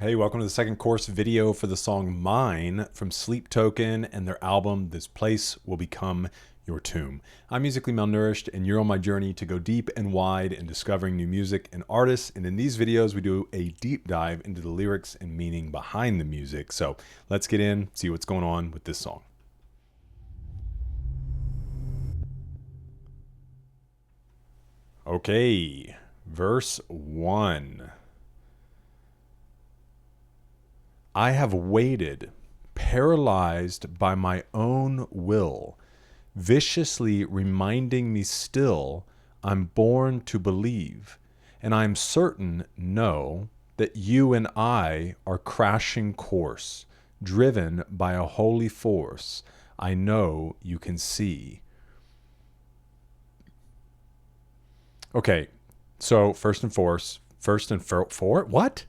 Hey, welcome to the second course video for the song Mine from Sleep Token and their album This Place Will Become Your Tomb. I'm Musically Malnourished, and you're on my journey to go deep and wide in discovering new music and artists. And in these videos, we do a deep dive into the lyrics and meaning behind the music. So let's get in, see what's going on with this song. Okay, verse 1. I have waited, paralyzed by my own will, viciously reminding me still I'm born to believe, and I'm certain, no, that you and I are crashing course, driven by a holy force I know you can see. Okay, so first and foremost, what?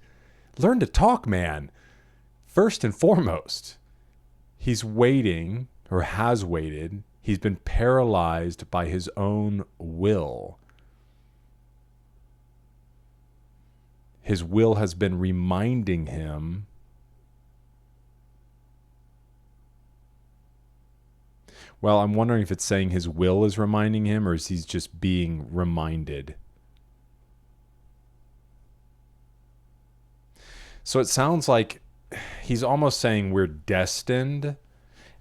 Learn to talk, man. First and foremost, he's waiting, or has waited. He's been paralyzed by his own will. His will has been reminding him. Well, I'm wondering if it's saying his will is reminding him, or is he just being reminded? So it sounds like he's almost saying we're destined,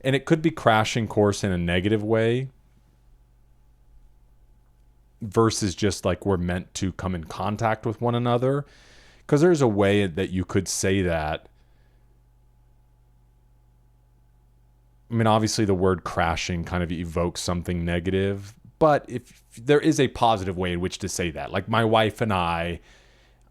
and it could be crashing course in a negative way versus just like we're meant to come in contact with one another, because there's a way that you could say that. I mean, obviously the word crashing kind of evokes something negative, but if there is a positive way in which to say that, like my wife and I,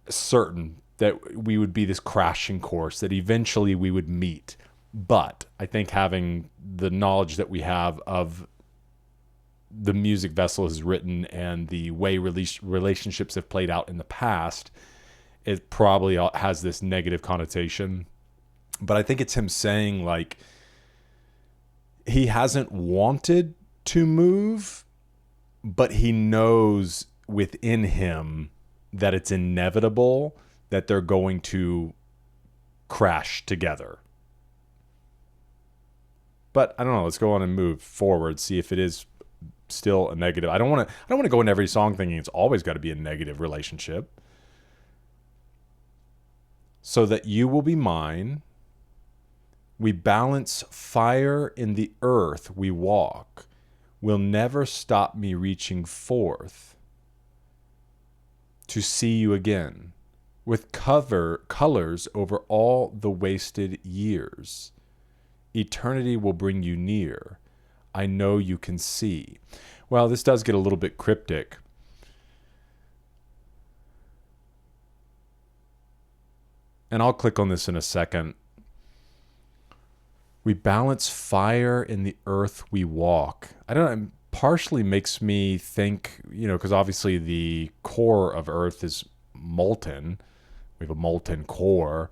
certain that we would be this crashing course, that eventually we would meet. But I think having the knowledge that we have of the music Vessel has written and the way relationships have played out in the past, it probably has this negative connotation. But I think it's him saying, like, he hasn't wanted to move, but he knows within him that it's inevitable that they're going to crash together. But I don't know. Let's go on and move forward. See if it is still a negative. I don't want to go in every song thinking it's always got to be a negative relationship. So that you will be mine. We balance fire in the earth we walk. Will never stop me reaching forth to see you again. With colors over all the wasted years. Eternity will bring you near. I know you can see. Well, this does get a little bit cryptic. And I'll click on this in a second. We balance fire in the earth we walk. I don't know, it partially makes me think, because obviously the core of earth is molten. We have a molten core.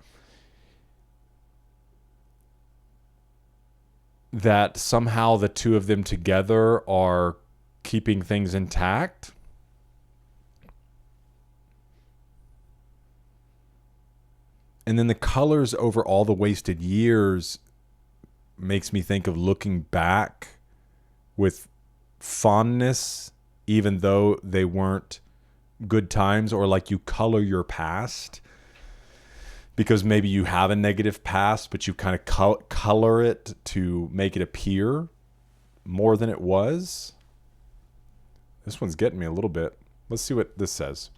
That somehow the two of them together are keeping things intact. And then the colors over all the wasted years makes me think of looking back with fondness, even though they weren't good times, or like you color your past because maybe you have a negative past, but you kind of color it to make it appear more than it was. This one's getting me a little bit. Let's see what this says.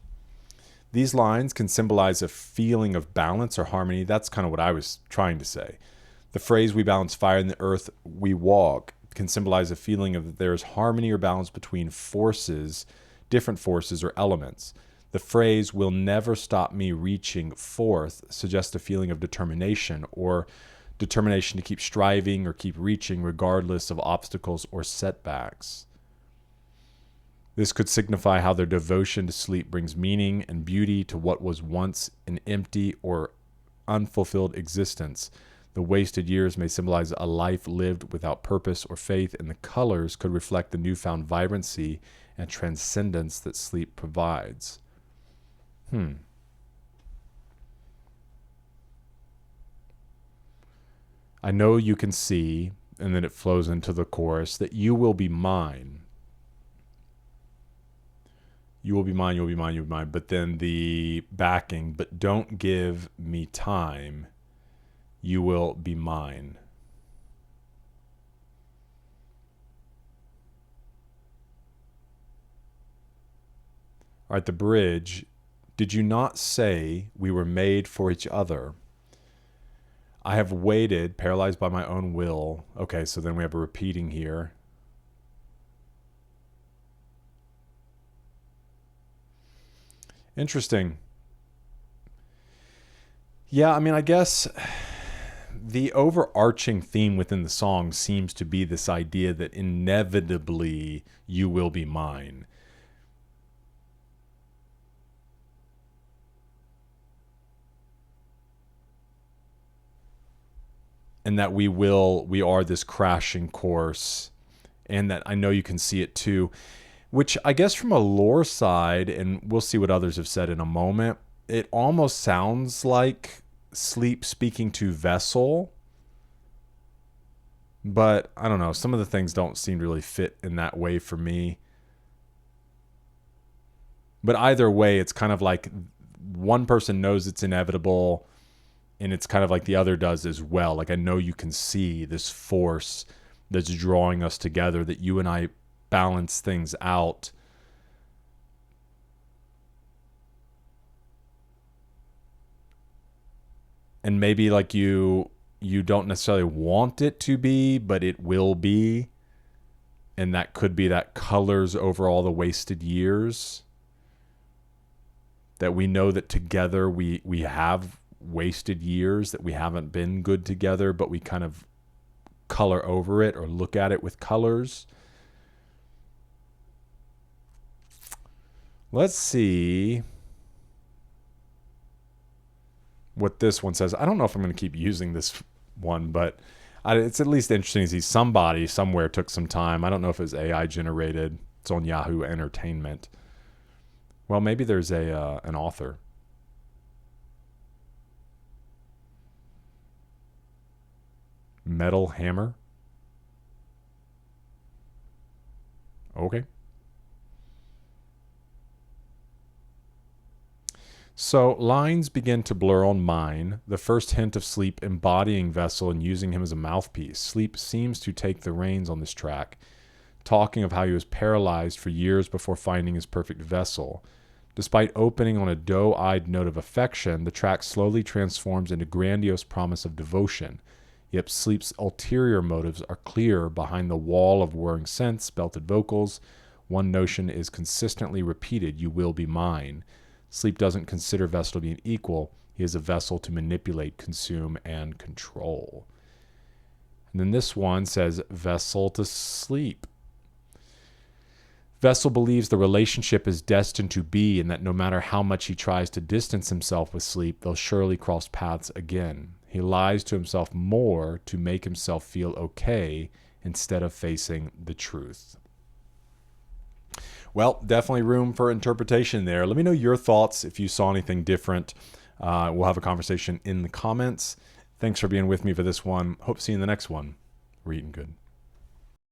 These lines can symbolize a feeling of balance or harmony. That's kind of what I was trying to say. The phrase, we balance fire in the earth we walk, can symbolize a feeling of that there's harmony or balance between forces, different forces or elements. The phrase, will never stop me reaching forth, suggests a feeling of determination, or determination to keep striving or keep reaching regardless of obstacles or setbacks. This could signify how their devotion to sleep brings meaning and beauty to what was once an empty or unfulfilled existence. The wasted years may symbolize a life lived without purpose or faith, and the colors could reflect the newfound vibrancy and transcendence that sleep provides. I know you can see, and then it flows into the chorus, that you will be mine. You will be mine, you will be mine, you will be mine. But then the backing, but don't give me time. You will be mine. All right, the bridge. Did you not say we were made for each other? I have waited, paralyzed by my own will. Okay, so then we have a repeating here. Interesting. Yeah, I mean, I guess the overarching theme within the song seems to be this idea that inevitably you will be mine. And that we are this crashing course, and that I know you can see it too, which I guess from a lore side, and we'll see what others have said in a moment, it almost sounds like Sleep speaking to Vessel, but I don't know, some of the things don't seem to really fit in that way for me. But either way, it's kind of like one person knows it's inevitable, and it's kind of like the other does as well. Like, I know you can see this force that's drawing us together, that you and I balance things out. And maybe like you don't necessarily want it to be, but it will be. And that could be that colors over all the wasted years. That we know that together we have wasted years, that we haven't been good together, but we kind of color over it or look at it with colors. Let's see what this one says. I don't know if I'm going to keep using this one, but it's at least interesting to see somebody somewhere took some time. I don't know if it's AI generated. It's on Yahoo Entertainment. Well, maybe there's an author. Metal Hammer. Okay. So lines begin to blur on mine, the first hint of Sleep embodying Vessel and using him as a mouthpiece. Sleep seems to take the reins on this track, talking of how he was paralyzed for years before finding his perfect vessel. Despite opening on a doe-eyed note of affection, the track slowly transforms into grandiose promise of devotion. Yet Sleep's ulterior motives are clear behind the wall of whirring synths, belted vocals. One notion is consistently repeated: you will be mine. Sleep doesn't consider Vessel to be an equal. He is a vessel to manipulate, consume, and control. And then this one says, Vessel to Sleep. Vessel believes the relationship is destined to be, and that no matter how much he tries to distance himself with Sleep, they'll surely cross paths again. He lies to himself more to make himself feel okay instead of facing the truth. Well, definitely room for interpretation there. Let me know your thoughts if you saw anything different. We'll have a conversation in the comments. Thanks for being with me for this one. Hope to see you in the next one. We're eating good.